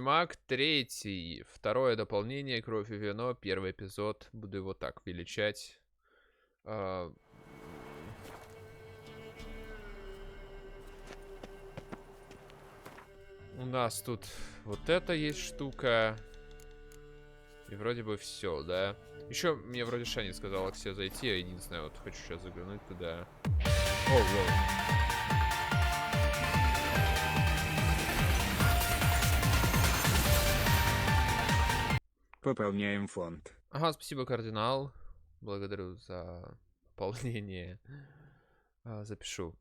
Ведьмак 3. Второе дополнение. Кровь и вино. Первый эпизод. Буду его так величать. У нас тут вот это есть штука. И вроде бы все, да? Еще мне вроде Шани сказала все зайти. Я не знаю, вот хочу сейчас заглянуть туда. О, воу. Пополняем фонд. Ага, спасибо, кардинал. Благодарю за пополнение. Запишу.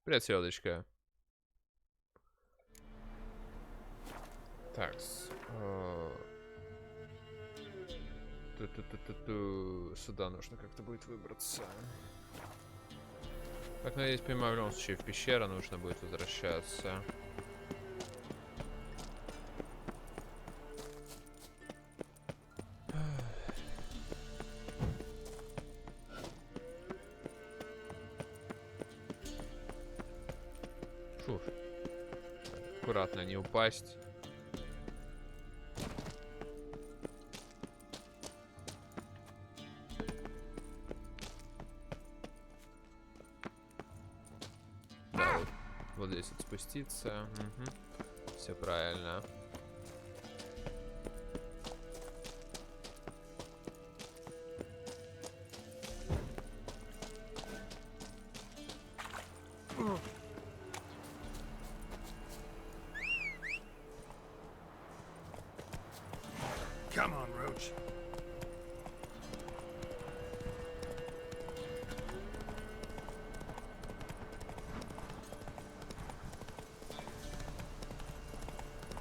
Привет, селочка. Так. Сюда нужно как-то будет выбраться. Так, надеюсь, понимаю, в любом случае в пещеру нужно будет возвращаться. Фух. Аккуратно не упасть. Да, вот здесь вот спуститься. Угу. Все правильно. Come on, Roach.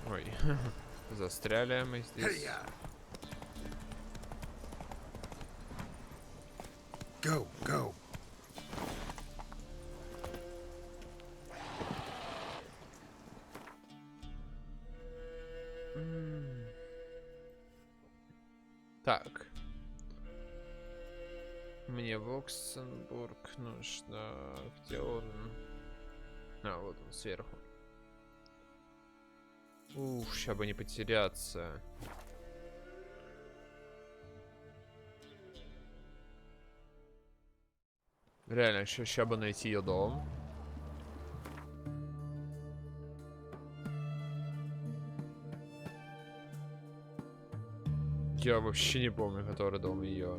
Ой, застряли мы здесь. Go, go. Так. Мне в Оксенбург нужно... Где он? А, вот он сверху. Ух, сейчас бы не потеряться. Реально, сейчас бы найти ее дом. Я вообще не помню, который дом ее.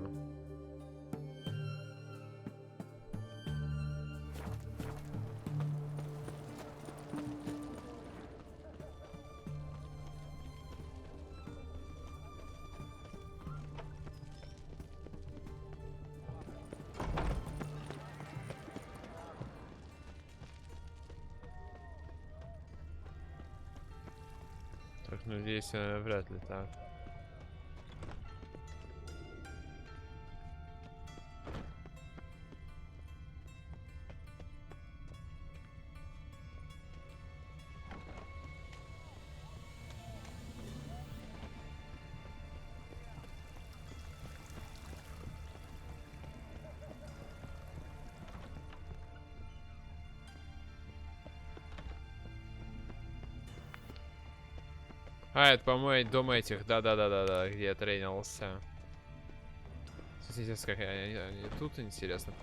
Так, ну здесь вряд ли так. А, это, по-моему, дом этих. Да-да-да-да-да, где я тренировался. Смотрите, как они тут, интересно.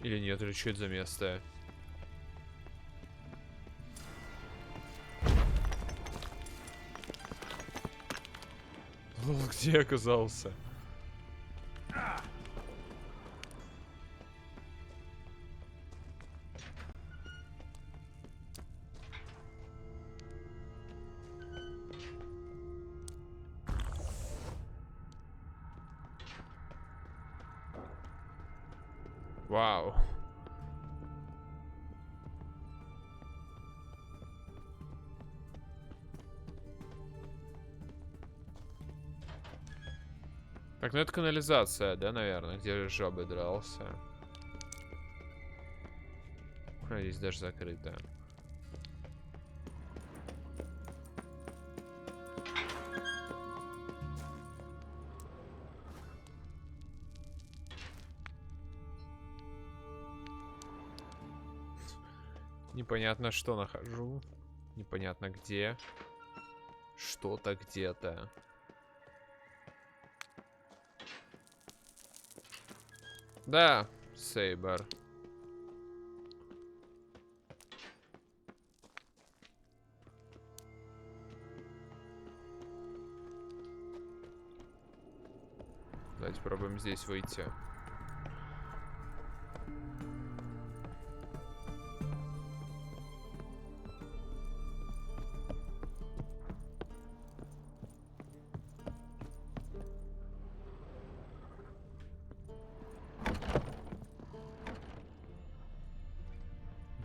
Или нет, или что это за место? Лол, где я оказался? Вау. Так, ну это канализация, да, наверное, где жабы дрался. А, здесь даже закрыто. Непонятно, что нахожу. Непонятно где. Что-то где-то. Да, Сейбер. Давайте пробуем здесь выйти.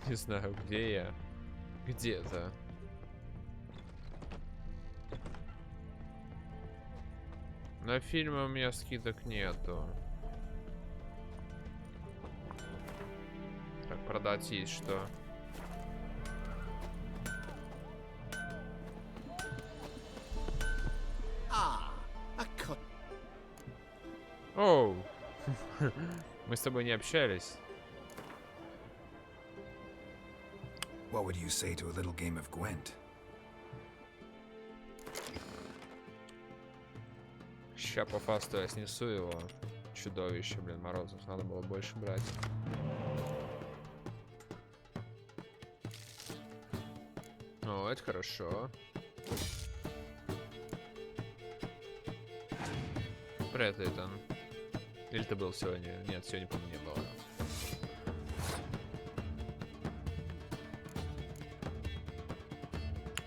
Не знаю, где я. Где-то. На фильмы у меня скидок нету. Так, продать есть что. Оу. Мы с тобой не общались. What would you say to a little game of Gwent? Ща по фасту я снесу его. Чудовище, блин, Морозов. Надо было больше брать. О, это хорошо. Привет, Эйтан. Или ты был сегодня? Нет, сегодня, по-моему, не было.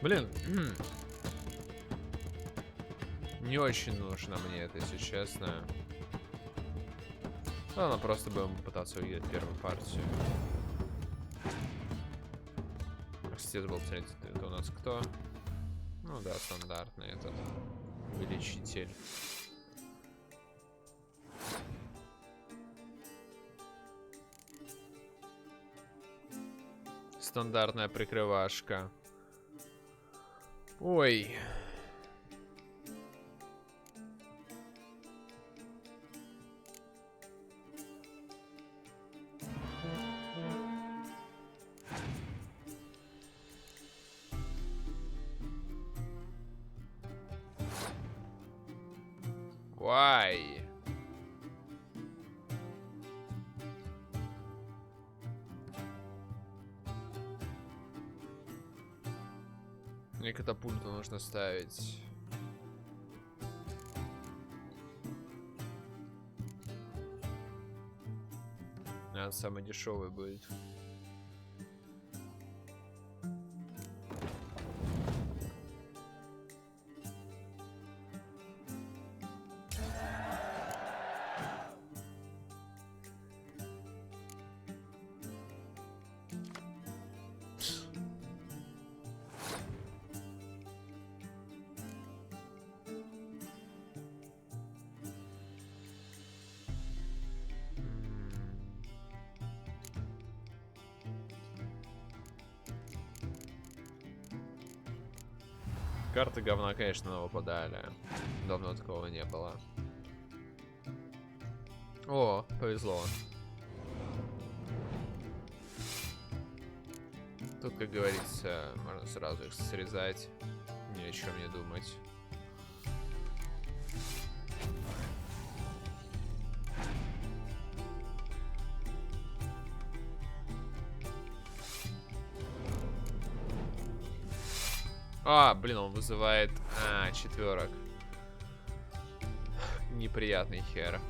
Блин. Не очень нужно мне это, если честно. Ладно, просто будем пытаться выиграть первую партию. Кстати, забыл посмотреть, это у нас кто? Ну да, стандартный этот увеличитель. Стандартная прикрывашка. Ой. Why? Мне катапульту нужно ставить. А, самый дешевый будет. Карты говна, конечно, но выпадали. Давно такого не было. О, повезло. Тут, как говорится, можно сразу их срезать. Ни о чем не думать. А, блин, он вызывает... А, четверок. Неприятный хер.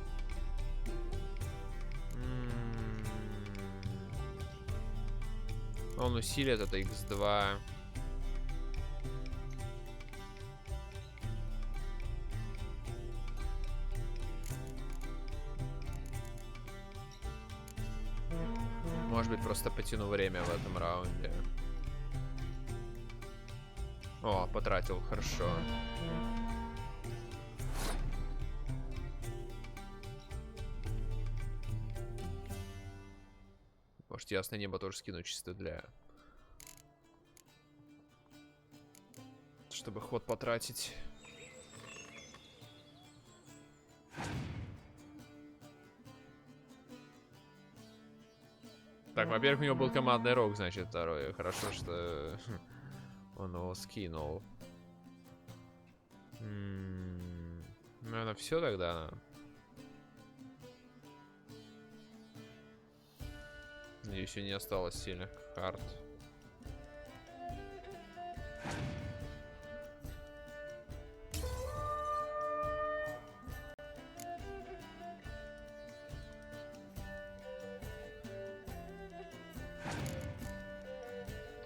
Он усилит это x2. Может быть, просто потяну время в этом раунде. О, потратил, хорошо. Может, ясное небо тоже скину чисто для... Чтобы ход потратить. Так, во-первых, у него был командный рог, значит, второй. Хорошо, что он его скинул. Наверное, все тогда. Надеюсь, не осталось сильных карт.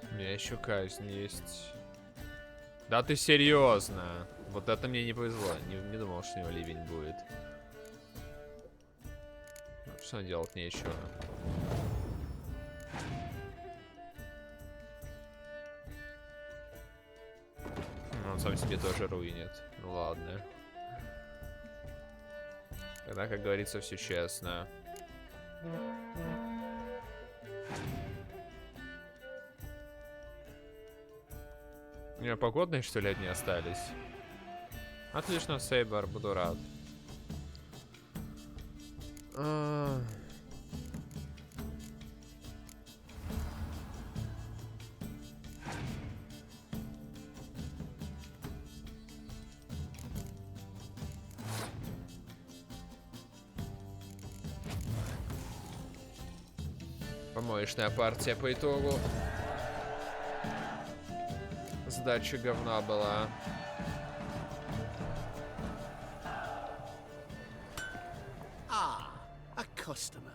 У меня еще казнь есть. Да ты серьезно? Вот это мне не повезло. Не думал, что у него ливень будет. Что делать нечего. Он сам себе тоже руинит. Ну ладно. Тогда, как говорится, все честно. У меня погодные, что ли, одни остались? Отлично, Сейбер, буду рад. Помоечная партия по итогу. Сдача говна была. A customer.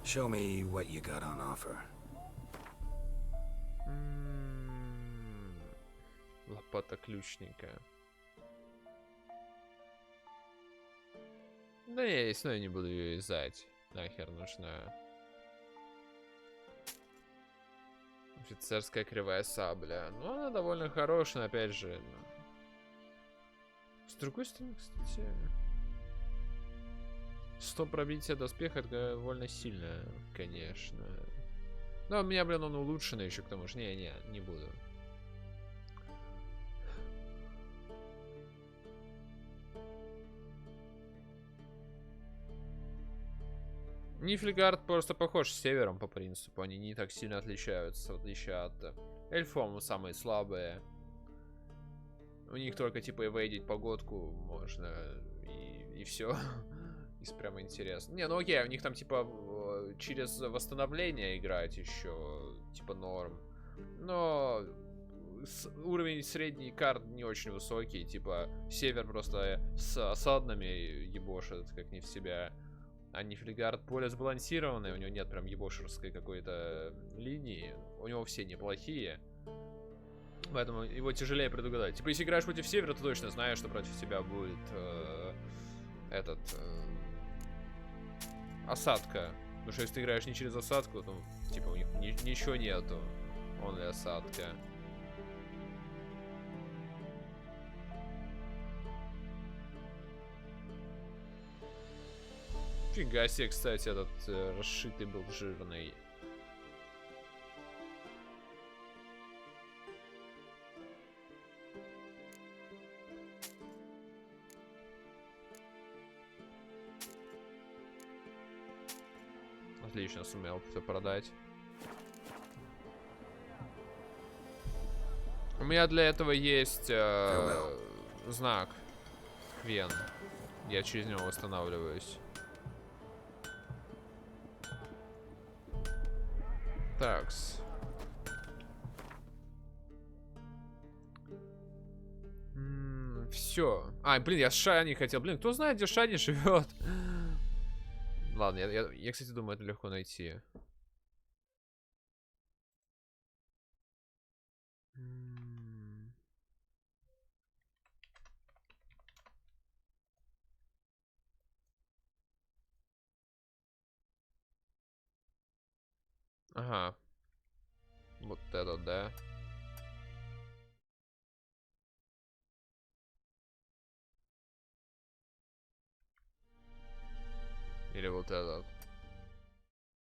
Show me what you got on offer. Лопата ключника. Да я все равно не буду ее вязать. Нахер нужна. Офицерская кривая сабля. Ну, она довольно хорошая, но опять же. Ну... С другой стороны, кстати... 100 пробития доспеха это довольно сильно, конечно. Но у меня, блин, он улучшенный еще к тому же. Не буду. Нифельгард просто похож с севером по принципу. Они не так сильно отличаются, в отличие от эльфов, самые слабые. У них только типа эвейдить погодку можно и все. И прямо интересно. Не, ну окей, у них там типа через восстановление играть еще типа норм. Но уровень средний карт не очень высокий. Типа север просто с осадными ебошит, как не в себя. А Нифельгард более сбалансированный, у него нет прям ебошерской какой-то линии. У него все неплохие. Поэтому его тяжелее предугадать. Типа, если играешь против севера, ты точно знаешь, что против тебя будет осадка. Потому что если ты играешь не через осадку, то типа у них ничего нету. Он и осадка. Фига себе, кстати, этот расшитый был жирный. Отлично, сумел все продать. У меня для этого есть знак Квен. Я через него восстанавливаюсь. Такс. Все. А, блин, я Шани хотел. Блин, кто знает, где Шани живет? Ладно, я, кстати, думаю, это легко найти. Ага. Вот этот, да. Или вот этот.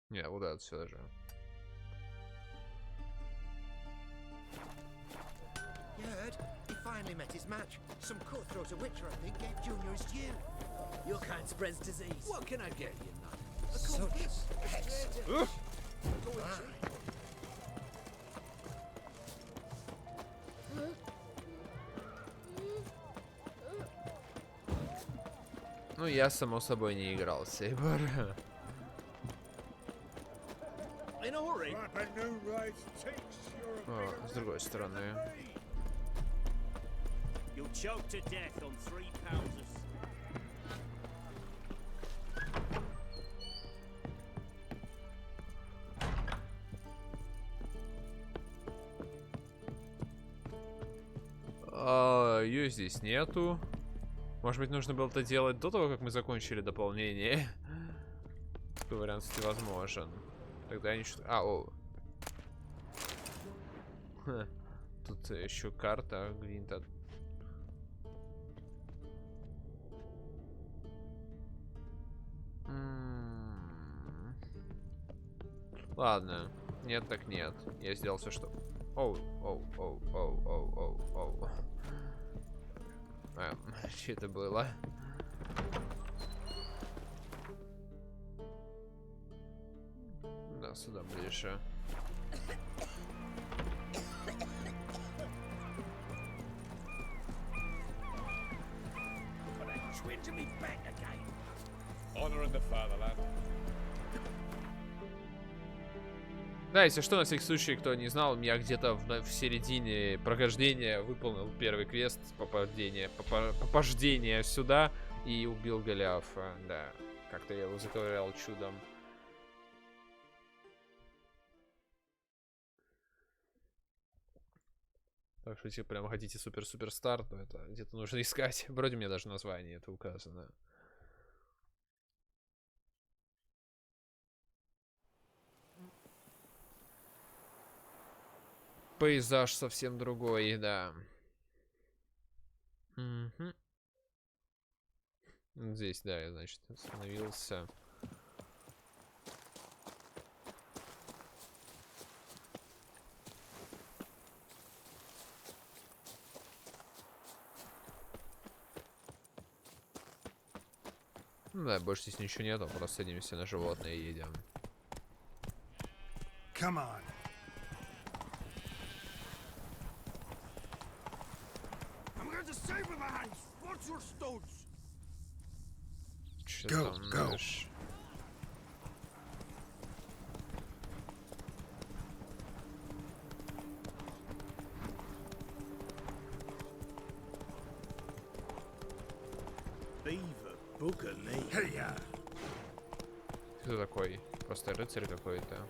Не, вот этот все же. Finally met his match. Some cutthroat witcher, I think, gave Junior his due. Your kind spreads disease. What can I get you, nut? Ну, я, само собой, не играл в Сейбр. О, с другой стороны. Ее здесь нету. Может быть, нужно было это делать до того, как мы закончили дополнение. Такой вариант, кстати, возможен. Тогда я ничего... Ха. Тут еще карта Гвинта. Ладно. Нет, так нет. Я сделал все, что... Оу. Что это было? Да, сюда ближе. Да, если что, на всякий случай, кто не знал, я где-то в середине прохождения выполнил первый квест попаждение сюда и убил Голиафа. Да, как-то я его заковырял чудом. Так что, если прям хотите супер-суперстар, то это где-то нужно искать. Вроде у меня даже название это указано. Пейзаж совсем другой, да. Угу. Здесь, да, я, значит, остановился. Да, больше здесь ничего нету, просто садимся на животное и едем. Come on. Что там дальше? Кто такой? Просто рыцарь какой-то.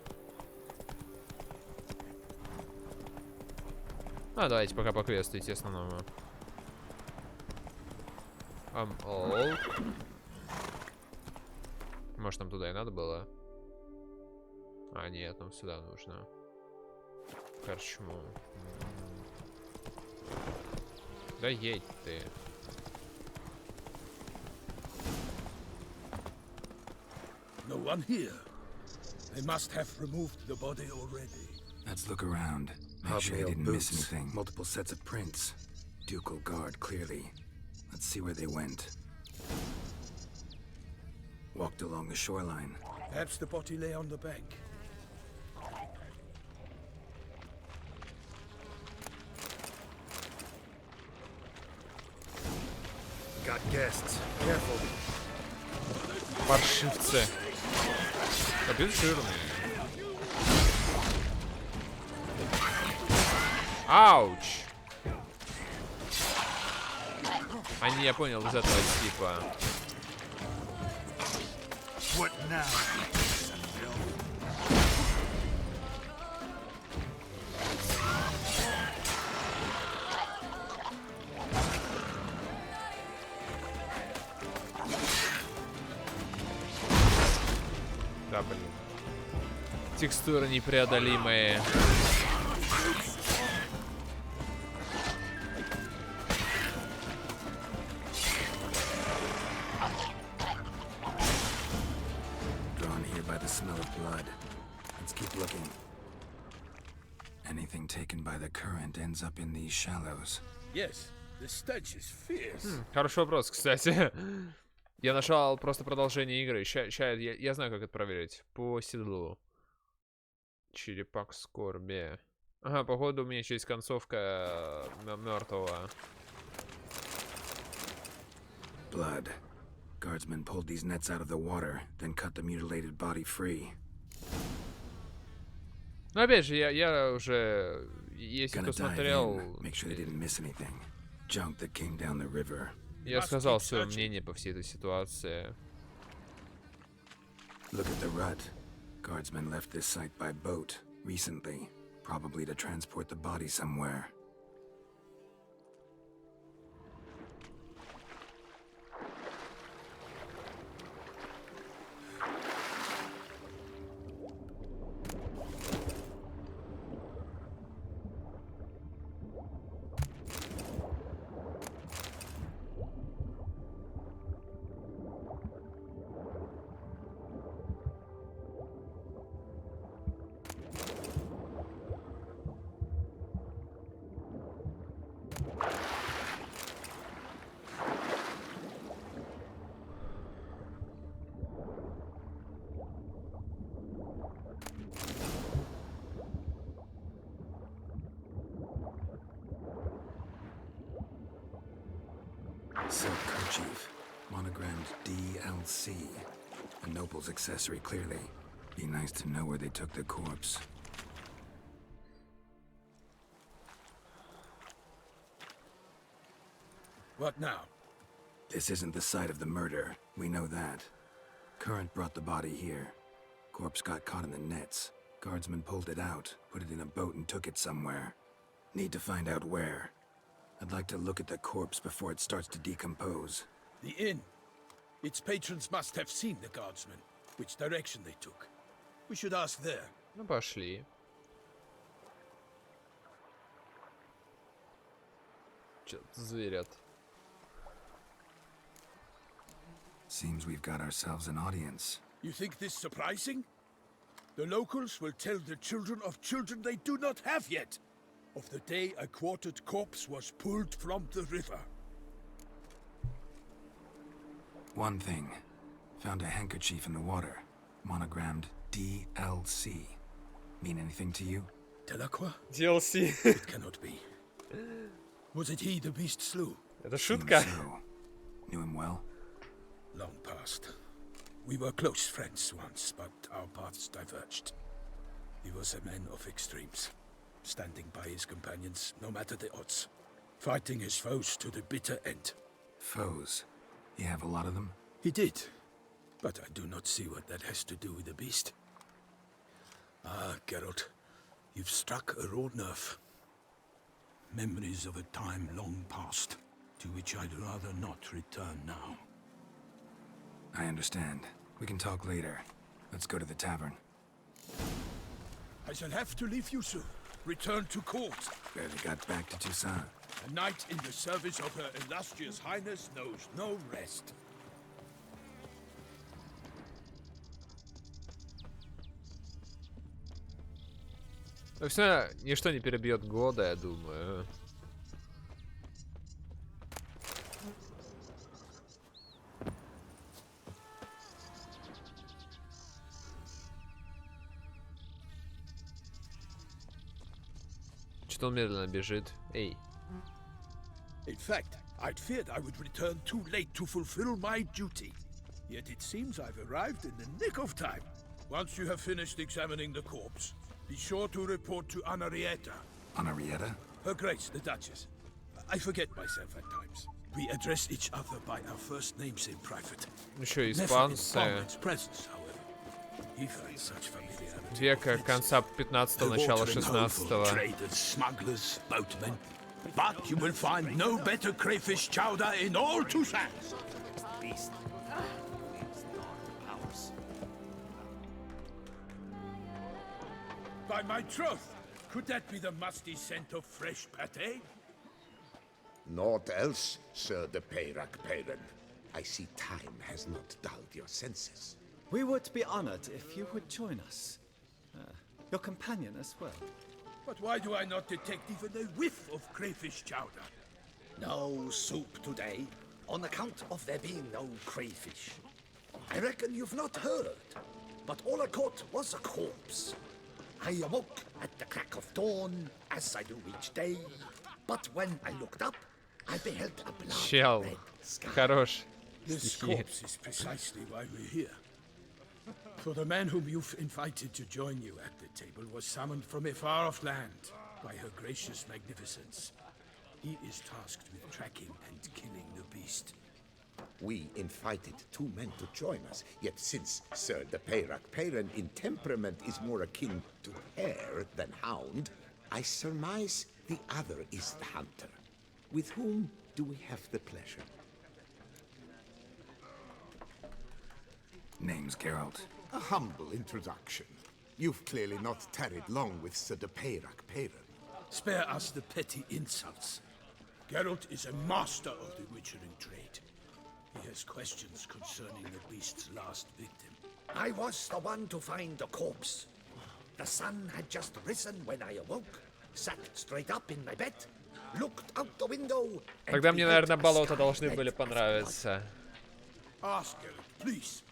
Давайте пока по квесту идти основному. Может, нам туда и надо было? Нет, нам сюда нужно. Корчму. Да едь ты. No one here. They must have removed the body already. Let's look around. Make sure I didn't miss anything. Multiple sets of prints. Ducal guard, clearly. Let's see where they went. Walked along the shoreline. Perhaps the body lay on the bank. Got guests. Careful. Паршивцы. Капец жирный. Ауч. Они, я понял, из этого типа. What now? Да, блин. Текстуры непреодолимые. Drawn here by the smell of blood. Let's keep looking. Anything taken by the current ends up in these shallows. Yes, the stench is fierce. Хороший вопрос, кстати. Я нажал просто продолжение игры. Я знаю, как это проверить. По седлу. Черепак скорби. Ага, походу у меня еще есть концовка мертвого. Blood. Guardsmen pulled these nets out of the water, then cut the mutilated body free. Ну, опять же, я уже, если кто смотрел, Make sure they didn't miss anything. Junk that came down the river. я сказал свое мнение по всей этой ситуации. Look at the rut. Guardsmen left this site by boat recently, probably to transport the body somewhere. Silk kerchief, monogrammed DLC. A noble's accessory, clearly. Be nice to know where they took the corpse. What now? This isn't the site of the murder. We know that. Current brought the body here. Corpse got caught in the nets. Guardsmen pulled it out, put it in a boat and took it somewhere. Need to find out where. I'd like to look at the corpse before it starts to decompose. The inn. Its patrons must have seen the guardsmen, which direction they took. We should ask there. Ну, пошли. Чё-то зверят. Seems we've got ourselves an audience. You think this surprising? The locals will tell the children of children they do not have yet, of the day a quartered corpse was pulled from the river. One thing. Found a handkerchief in the water. Monogrammed DLC. Mean anything to you? Delacroix? DLC. It cannot be. Was it he the beast slew? Это Seems шутка. so. Knew him well? Long past. We were close friends once, but our paths diverged. He was a man of extremes, standing by his companions no matter the odds, fighting his foes to the bitter end. Foes? You have a lot of them? He did, but I do not see what that has to do with the beast. Ah, Geralt, you've struck a raw nerve. Memories of a time long past, to which I'd rather not return now. I understand. We can talk later. Let's go to the tavern. I shall have to leave you soon. Return to court. Barely got back to Toussaint. A knight in the service of Her Illustrious Highness knows no rest. Ну, все, ничто не перебьет года, я думаю. Что он медленно бежит? Эй. In fact, I'd feared I would return too late to fulfill my duty. Yet it seems I've arrived in the nick of time. Once you have finished examining the corpse, be sure to report to Anarietta. Anarietta? Her Grace, the Duchess. I forget myself at times. We address each other by our first names in private. Еще Never in испанцы. Cromwell's presence, however. Even such familiarity. Века конца 15-го, начала watering hole for 16-го. traders, smugglers, boatmen. But you will find no better crayfish chowder in all Toussaint. By my troth, could that be the musty scent of fresh pâté? Naught else, Sir de Peyrac Peyran. I see time has not dulled your senses. We would be honored if you would join us. Your companion as well. But why do I not detect even a whiff of crayfish chowder? No soup today. on account of there being no crayfish. I reckon you've not heard, but all I caught was a corpse. I awoke at the crack of dawn, as I do each day, but when I looked up, I beheld a Чел, blood-red sky. хорош. This corpse is precisely why we're here. For the man whom you've invited to join you at the table was summoned from a far-off land by her gracious magnificence. He is tasked with tracking and killing the beast. We invited 2 men to join us, yet since Sir the Peyrak in temperament is more akin to hare than hound, I surmise the other is the hunter. With whom do we have the pleasure? Name's Geralt. A humble introduction. You've clearly not tarried long with Sir the Peyrak. Spare us the petty insults. Geralt is a master of the witchering trade. He has questions concerning the beast's last victim. I was the one to find the corpse. The sun had just risen when I awoke, sat straight up in my bed, looked out the window, and Тогда мне, beheld наверное, a болота sky должны red были of blood. понравиться. Ask Geralt, please,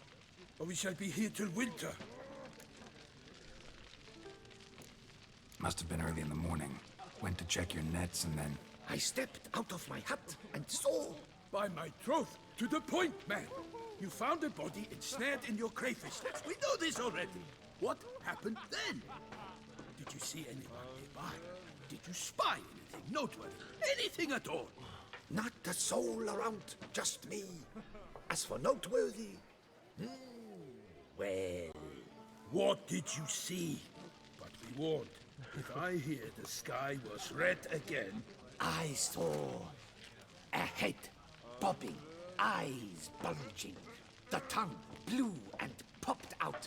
or we shall be here till winter. Must have been early in the morning. Went to check your nets and then... I stepped out of my hut and saw. By my troth, to the point, man. You found a body ensnared in your crayfish nets. We know this already. What happened then? Did you see anyone nearby? Did you spy anything noteworthy? Anything at all? Not a soul around, just me. As for noteworthy, well, What did you see? But be warned, if I hear the sky was red again... I saw a head bobbing, eyes bulging, the tongue blue and popped out.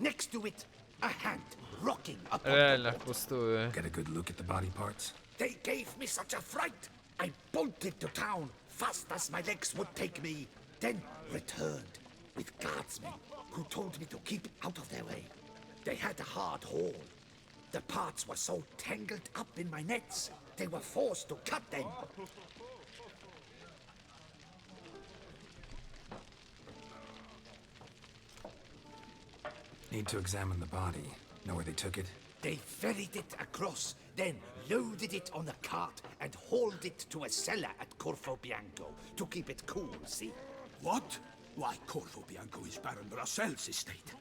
Next to it, a hand rocking upon the Реально water. впустую. Get a good look at the body parts? They gave me such a fright. I bolted to town fast as my legs would take me, then returned with guardsmen who told me to keep out of their way. They had a hard haul. The parts were so tangled up in my nets, they were forced to cut them. Need to examine the body. Know where they took it? They ferried it across, then loaded it on a cart and hauled it to a cellar at Corvo Bianco to keep it cool, see? What? Why, Corvo Bianco is Baron Russell's estate.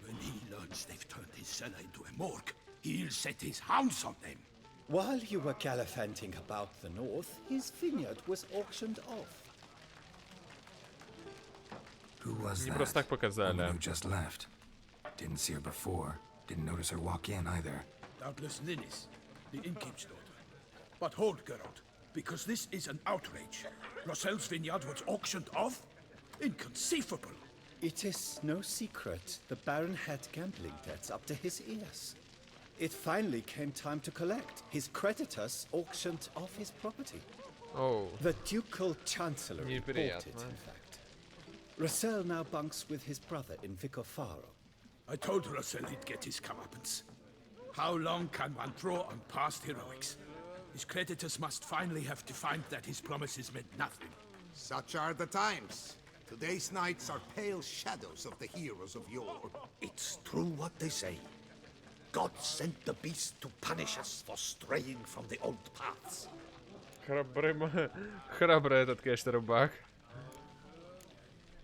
When he learns they've turned his cellar into a morgue, he'll set his hounds on them. While you were gallivanting about the north, his vineyard was auctioned off. Who was Не that? просто так Woman показали. who just left. Didn't see her before. Didn't notice her walk in either. Doubtless Ninnis, the innkeep's daughter. But hold, Geralt, because this is an outrage. Russell's vineyard was auctioned off? Inconceivable. It is no secret the Baron had gambling debts up to his ears. It finally came time to collect. His creditors auctioned off his property. Оу. The Ducal Chancellery bought it, Неприятно. in fact. Russell now bunks with his brother in Vicofaro. I told Russell he'd get his comeuppance. How long can one draw on past heroics? His creditors must finally have defined that his promises meant nothing. Such are the times. Today's knights are pale shadows of the heroes of yore. It's true what they say. God sent the beast to punish us for straying from the old paths. Храбрый этот, конечно, рыбак.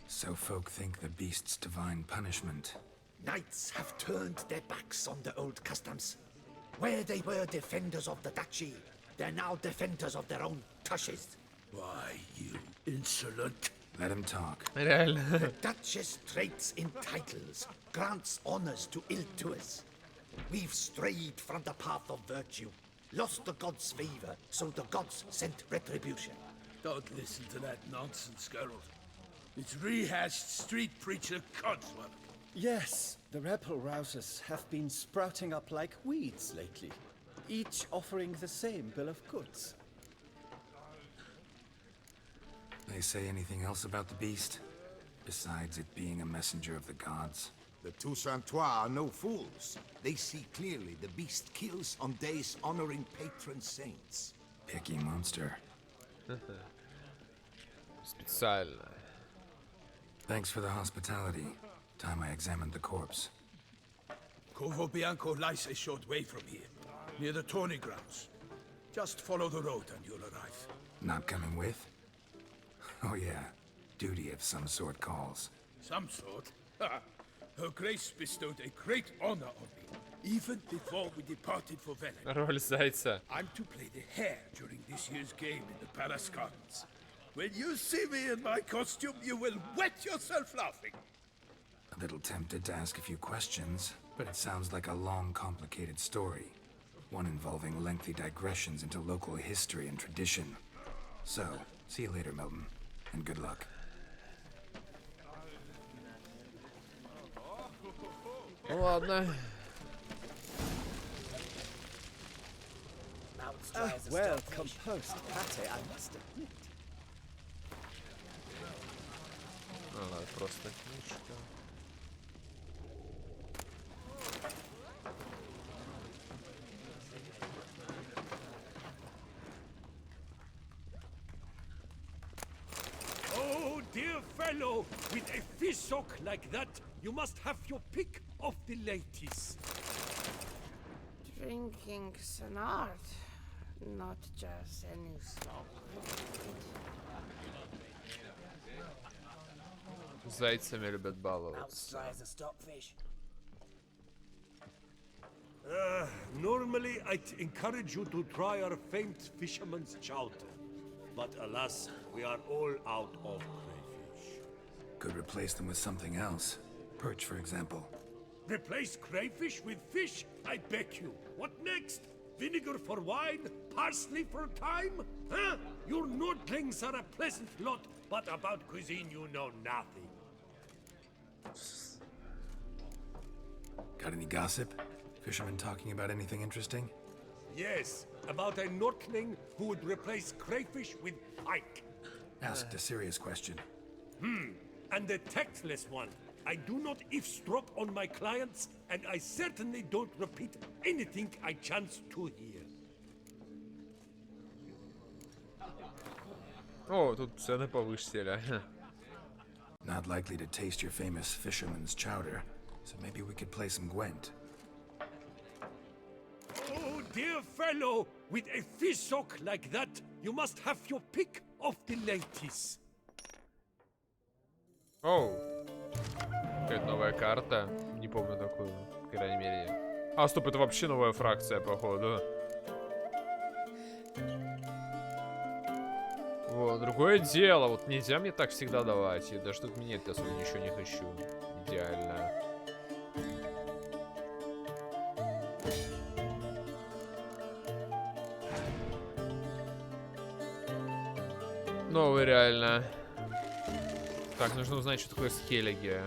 So folk think the beast's divine punishment. Knights have turned their backs on the old customs. Where they were defenders of the duchy, they're now defenders of their own tushes. Why, you insolent... Let him talk. Реально. The Duchess trades in titles, grants honors to ill-doers. We've strayed from the path of virtue, lost the gods' favor, so the gods sent retribution. Don't listen to that nonsense, Geralt. It's rehashed street preacher codswallop. Yes, the rebel rousers have been sprouting up like weeds lately, each offering the same bill of goods. They say anything else about the beast? Besides it being a messenger of the gods? The TUSSENT are no fools. They see clearly the beast kills on days honoring patron saints. Picky monster. Специально. Thanks for the hospitality. Time I examined the corpse. Corvo Bianco lies a short way from here, near the tourney grounds. Just follow the road and you'll arrive. Not coming with? Oh yeah, duty of some sort calls. Some sort? Ha! Her Grace bestowed a great honor on me, even before we departed for Velen. Роль зайца. I'm to play the hare during this year's game in the Palace Gardens. When you see me in my costume, you will wet yourself laughing. A little tempted to ask a few questions, but it sounds like a long, complicated story. One involving lengthy digressions into local history and tradition. So, see you later, Milton, and good luck. Ну ладно. Well composed pate, I must admit. Ладно, просто книжка. Oh, dear fellow, with a fishhook like that, you must have your pick of the ladies. Drinking's an art, not just any stock. Зайцами любят баловаться. Tries a stockfish. Normally, I'd encourage you to try our famed fisherman's chowder. But alas, we are all out of crayfish. Could replace them with something else. Perch, for example. Replace crayfish with fish? I beg you. What next? Vinegar for wine? Parsley for thyme? Huh? Your Nordlings are a pleasant lot, but about cuisine you know nothing. Got any gossip? Fishermen talking about anything interesting? Yes, about a Nordling who would replace crayfish with pike. Asked a serious question. And a tactless one. I do not eavesdrop on my clients, and I certainly don't repeat anything I chance to hear. О, тут цены повысили. Not likely to taste your famous fisherman's chowder, so maybe we could play some Gwent. Oh, dear fellow, with a fishhook like that, you must have your pick of the ladies. Оу. Какая-то новая карта. Не помню такую, по крайней мере. А, стоп, это вообще новая фракция, походу. Вот, другое дело. Вот нельзя мне так всегда давать. И даже тут менять особо ничего не хочу. Идеально. Новый, реально. Так, нужно узнать, что такое скеллиги.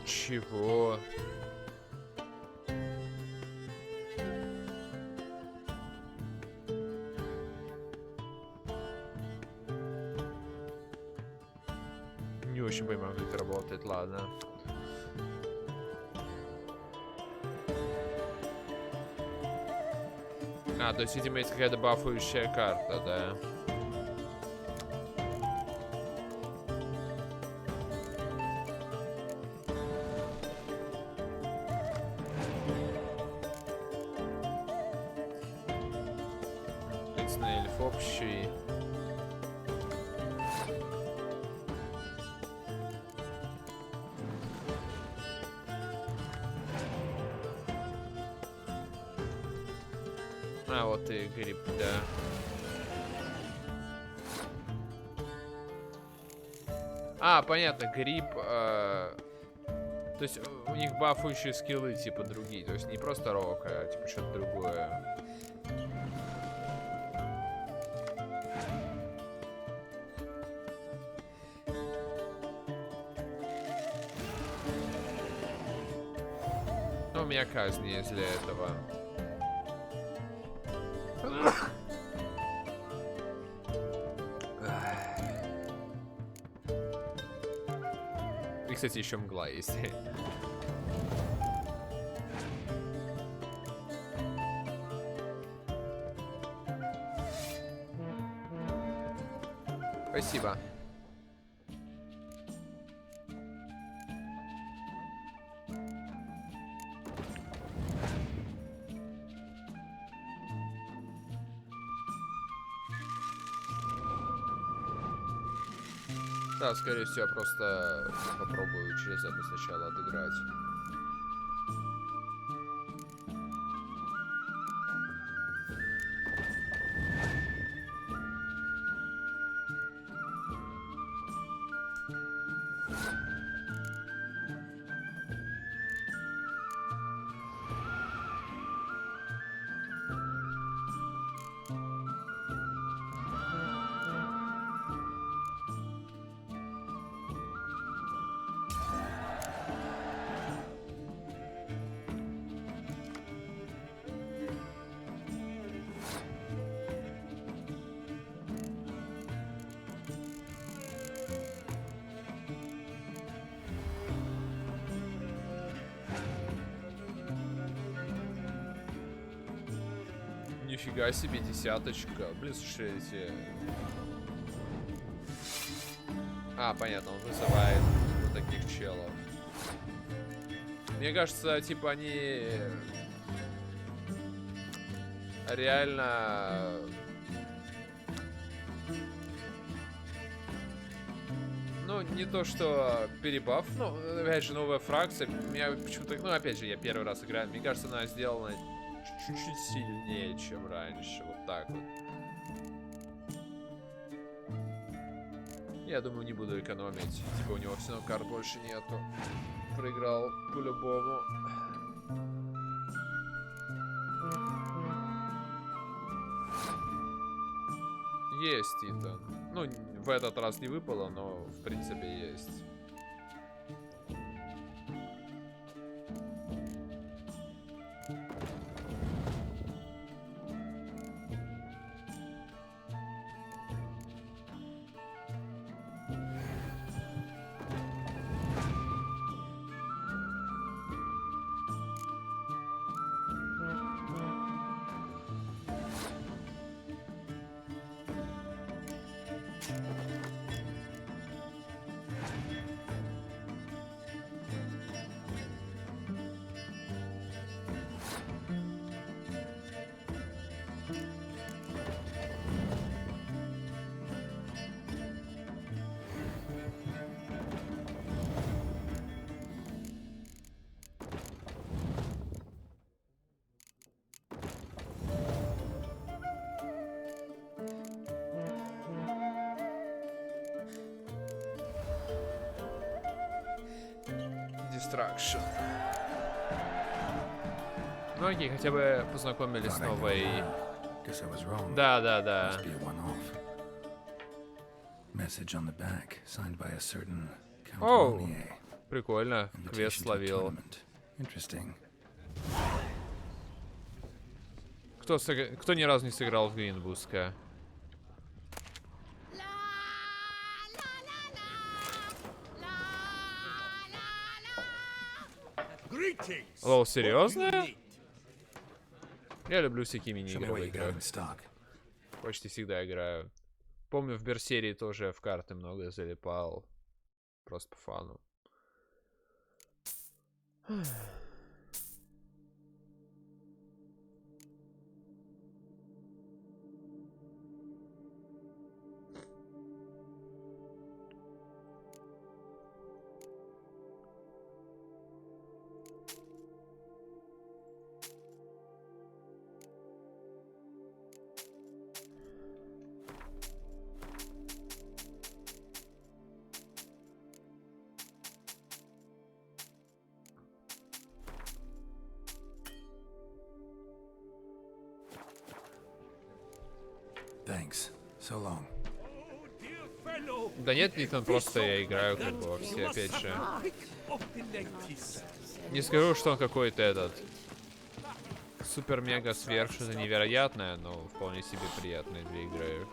Чего? Не очень понимаю, как это работает, ладно. А, то есть, видимо, есть какая-то бафующая карта, да? Соответственно, эльф общий. А, вот и гриб, да. А, понятно, гриб. То есть у них бафующие скиллы, типа, другие. То есть не просто рок, а типа что-то другое. Ну, у меня казнь есть для этого. И, кстати, еще мгла есть. Спасибо. Да, скорее всего, я просто попробую через это сначала отыграть. Нифига себе, десяточка. Блин, слушай, эти... А, понятно, он вызывает вот таких челов. Мне кажется, типа они... Реально... Ну, не то, что перебаф, но, опять же, новая фракция. Меня почему-то... Ну, опять же, я первый раз играю. Мне кажется, она сделана... чуть-чуть сильнее, чем раньше. Вот так вот. Я думаю, не буду экономить. Типа у него все равно карт больше нету. Проиграл по-любому. Есть Итан. Ну, в этот раз не выпало, но в принципе есть. Distraction. Ну окей, хотя бы познакомились с новой... Да, да, да. Оу, прикольно. Квест словил. Кто ни разу не сыграл в Гринбуска? Лоу, серьезно? Я люблю всякие мини-игры в играх. Почти всегда играю. Помню, в Берсерии тоже в карты много залипал. Просто по фану. Thanks. So long. Да нет, Итан, просто я играю как бы во все, опять же. Не скажу, что он какой-то этот супер-мега-сверх, что-то невероятное, но вполне себе приятные две игры.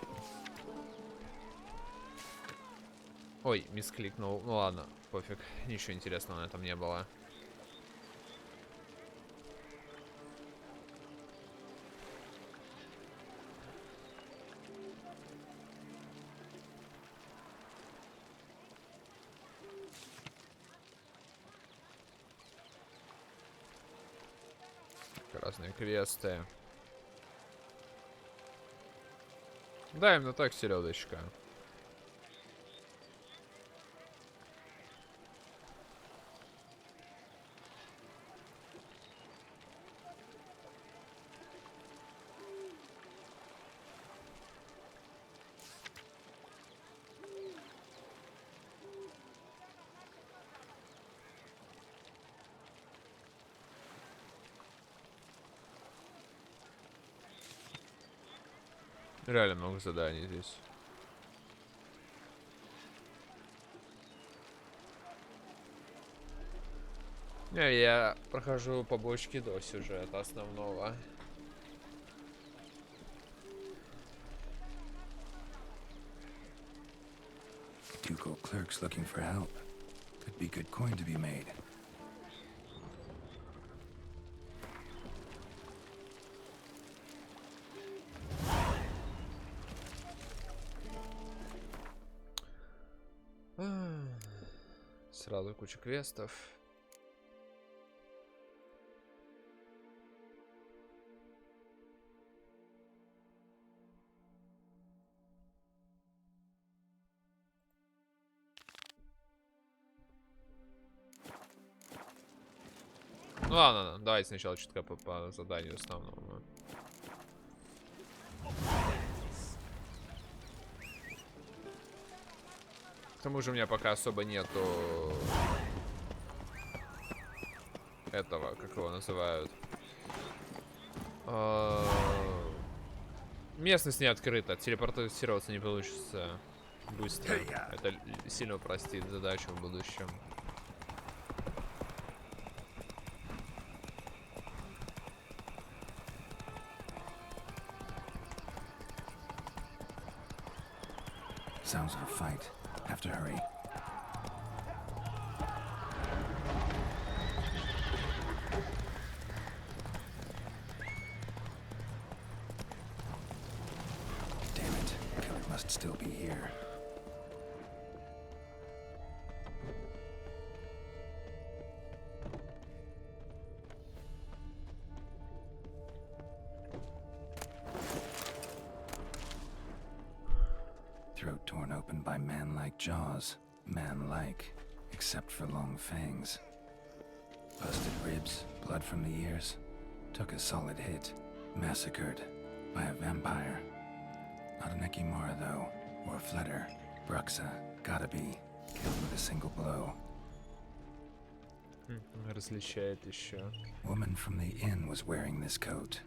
Ой, мискликнул. Ну ладно, пофиг. Ничего интересного на этом не было. разные квесты. Да, именно так, селедочка. Реально много заданий здесь. Не, я прохожу побочки до сюжета основного. Ducal clerks looking for help. Could be good coin to be made. Сразу куча квестов. Ну ладно, давайте сначала чутка по заданию основному. К тому же у меня пока особо нету этого, как его называют. Местность не открыта, телепортироваться не получится быстро. Это сильно упростит задачу в будущем. Sounds of a fight. Have to hurry. Damn it. Killer must still be here. Throat torn open by man-like jaws. Man-like, except for long fangs. Busted ribs, blood from the ears. Took a solid hit. Massacred by a vampire. Not an Ekimara, though, or a Fletter. Bruxa, gotta be. Killed with a single blow. Различает еще. Woman from the inn was wearing this coat.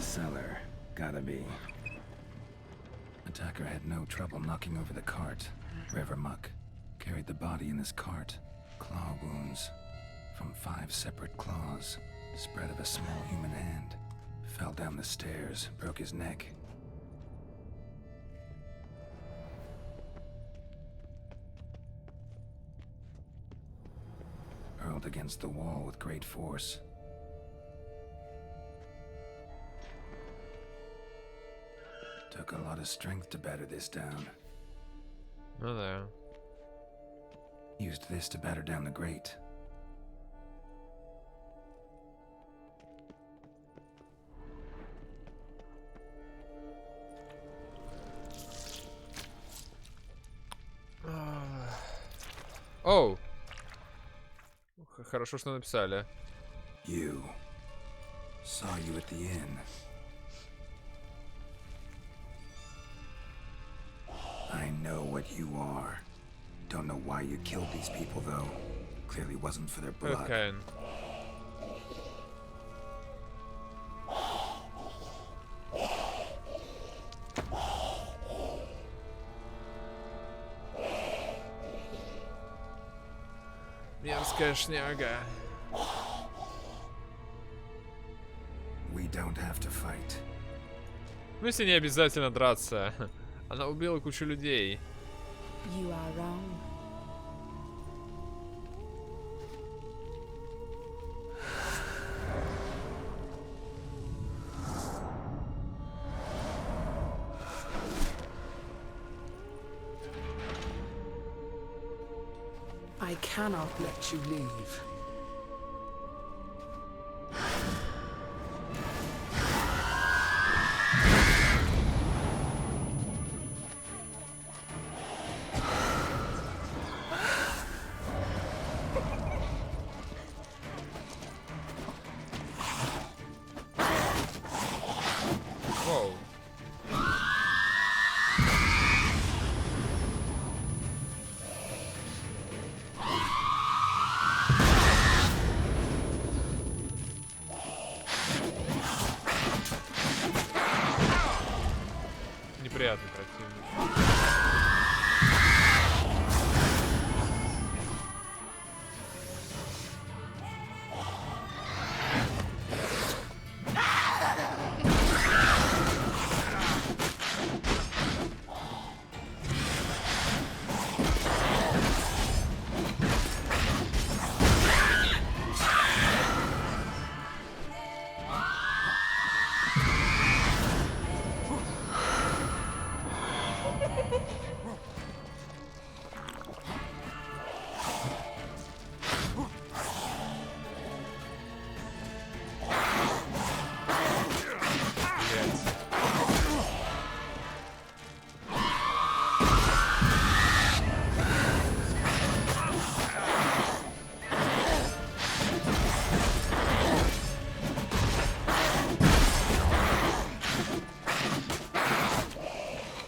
Cellar, gotta be. Attacker had no trouble knocking over the cart. River muck. Carried the body in his cart. Claw wounds. From 5 separate claws. Spread of a small human hand. Fell down the stairs, broke his neck. Hurled against the wall with great force. Took a lot of strength to batter this down. Ну да. Used this to batter down the grate. Оу! Хорошо, что написали. You. Saw you at the inn. I know what you are. Don't know why you killed these people, though. Clearly wasn't for their blood. Okay. Мерзкая шняга. We don't have to fight. Ну, если не обязательно драться. Она убила кучу людей. You are wrong. cannot let you leave. Воу. Неприятный противник.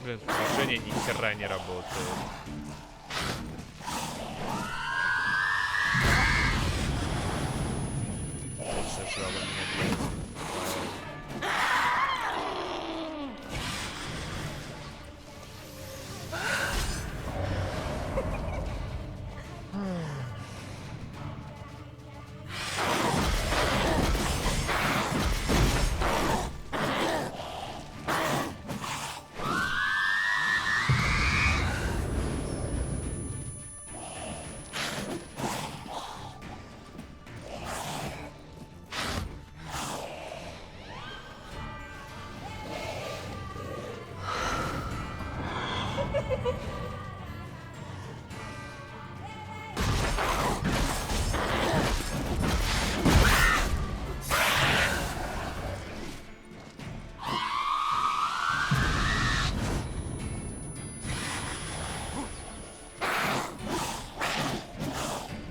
Блин, положение ни хера не работает. Зажало меня, блядь.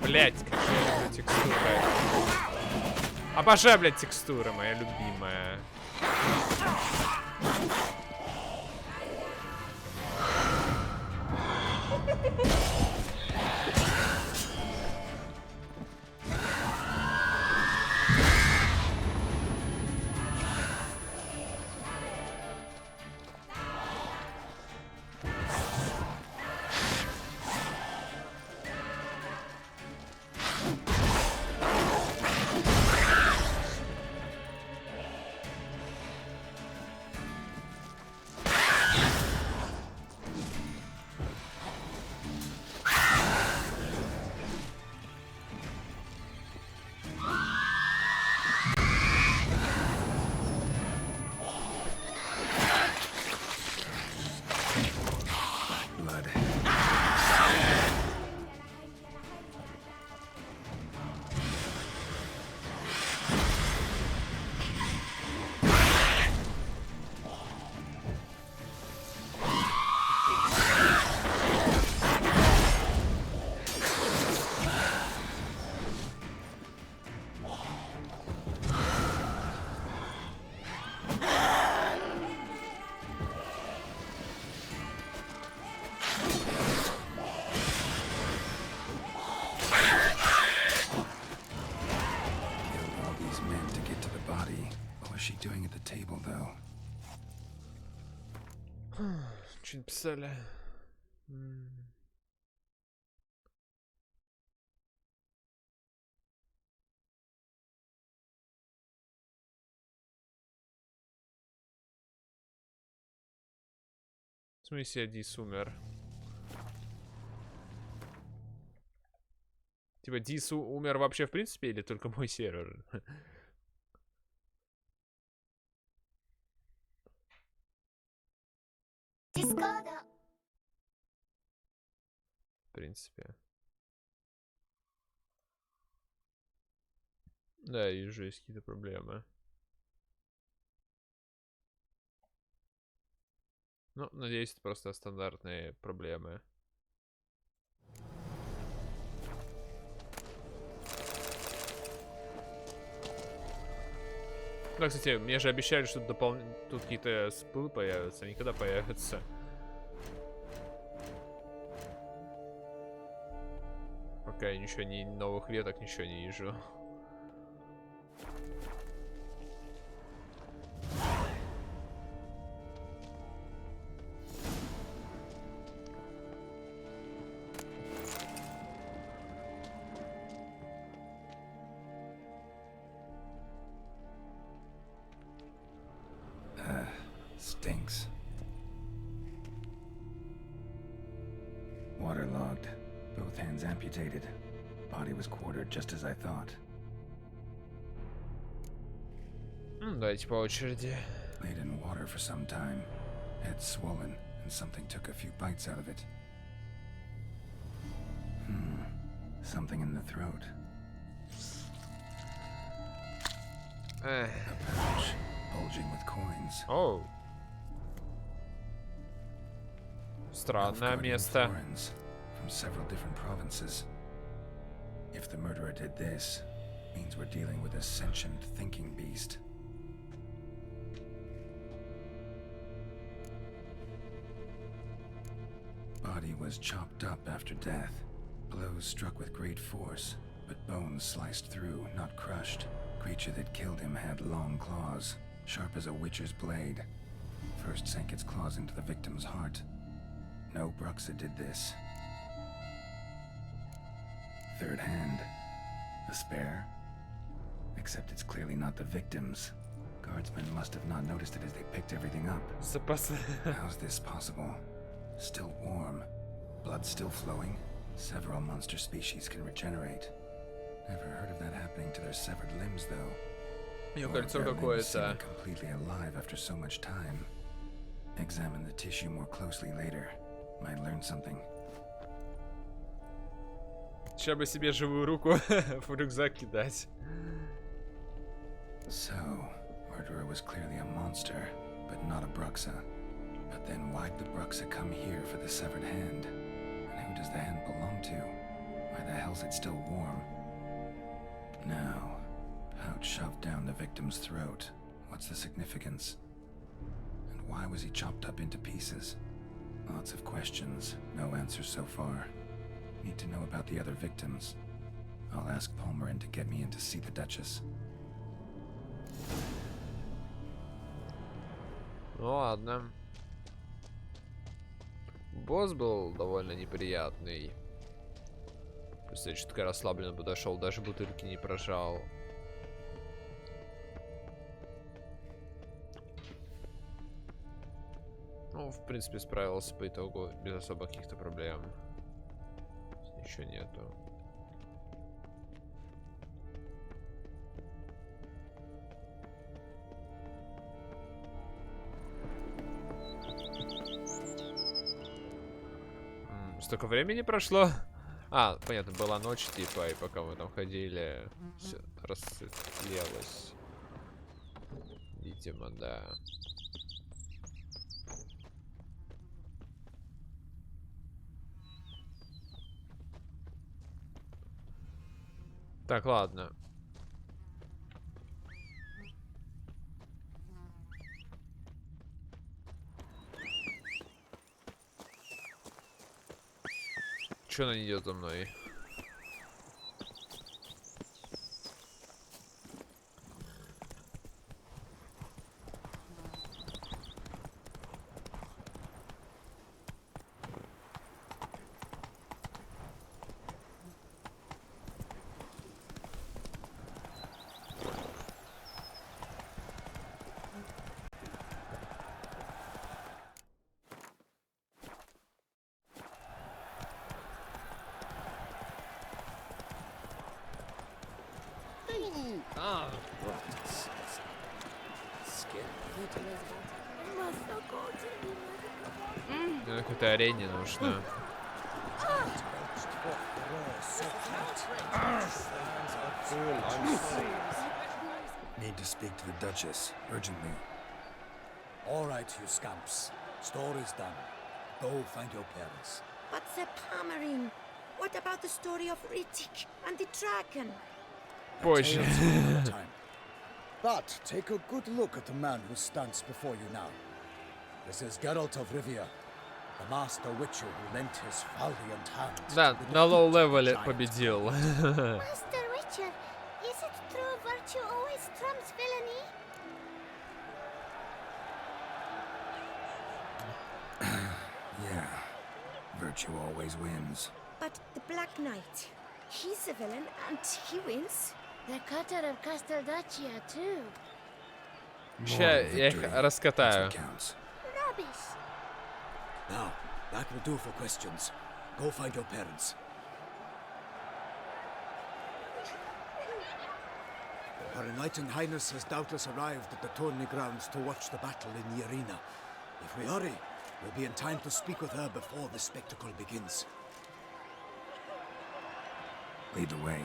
Блять, как же я люблю текстуры. Обожаю, блядь, текстуры, моя любимая. Что написали? В смысле, Дис умер? Типа, Дис умер вообще в принципе или только мой сервер? В принципе. Да, вижу, есть какие-то проблемы. Ну, надеюсь, это просто стандартные проблемы. Да, кстати, мне же обещали, что тут какие-то сплы появятся. Они когда появятся? Пока я ничего, ни новых веток, ничего не вижу. Stinks. Waterlogged. Both hands amputated. Body was quartered just as I thought. Давайте по очереди. Laid in water for some time. Head swollen, and something took a few bites out of it. Something in the throat. A pouch, bulging with coins. Оу. Странное место. Florins from several different provinces. If the murderer did this, means we're dealing with a sentient thinking beast. Body was chopped up after death. Blows struck with great force, but bones sliced through, not crushed. Creature that killed him had long claws, sharp as a witcher's blade. First sank its claws into the victim's heart. No Bruxa did this. Third hand. A spare? Except it's clearly not the victim's. Guardsmen must have not noticed it as they picked everything up. How's this possible? Still warm. Blood still flowing. Several monster species can regenerate. Never heard of that happening to their severed limbs, though. Or their limbs seeming completely alive after so much time. Examine the tissue more closely later. Might learn something. Сейчас бы себе живую руку в рюкзак кидать. So, murderer was clearly a monster, but not a Bruxa. But then why'd the Bruxa come here for the severed hand? And who does the hand belong to? Why the hell's it still warm? Now, pouch shoved down the victim's throat. What's the significance? And why was he chopped up into pieces? Lots of questions, no answers so far. Need to know about the other victims. I'll ask Palmerin to get me in to see the Duchess. Ну ладно. Босс был довольно неприятный. То есть я чутка расслабленно подошел, даже бутылки не прожал. Ну, в принципе, справился по итогу без особо каких-то проблем. Ничего нету. Столько времени прошло? А, понятно, была ночь, типа, и пока мы там ходили, все рассветлелось. Видимо, да. Так, ладно. Чё она не идет за мной? На какой-то арене нужно. to speak to the Duchess, urgently. All right, you scamps. Story's done. Go find your parents. But the Palmerine. What about the story of Riddick and the dragon? Позже. Time. But take a good look at the man who stands before you now. This is Geralt of Rivia, the master witcher who lent his valiant hand. Да, на лоу-левеле победил. Master Witcher, is it true virtue always trumps villainy? Yeah, virtue always wins. But the Black Knight, he's a villain and he wins. The cutter of Casteldacia too. Ща я их That's раскатаю. what counts. Rubbish. Now, that will do for questions. Go find your parents. Her Enlightened Highness has doubtless arrived at the tourney grounds to watch the battle in the arena. If we hurry, we'll be in time to speak with her before the spectacle begins. Lead the way.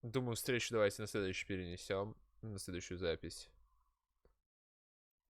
Думаю, встречу давайте на следующий перенесем. На следующую запись.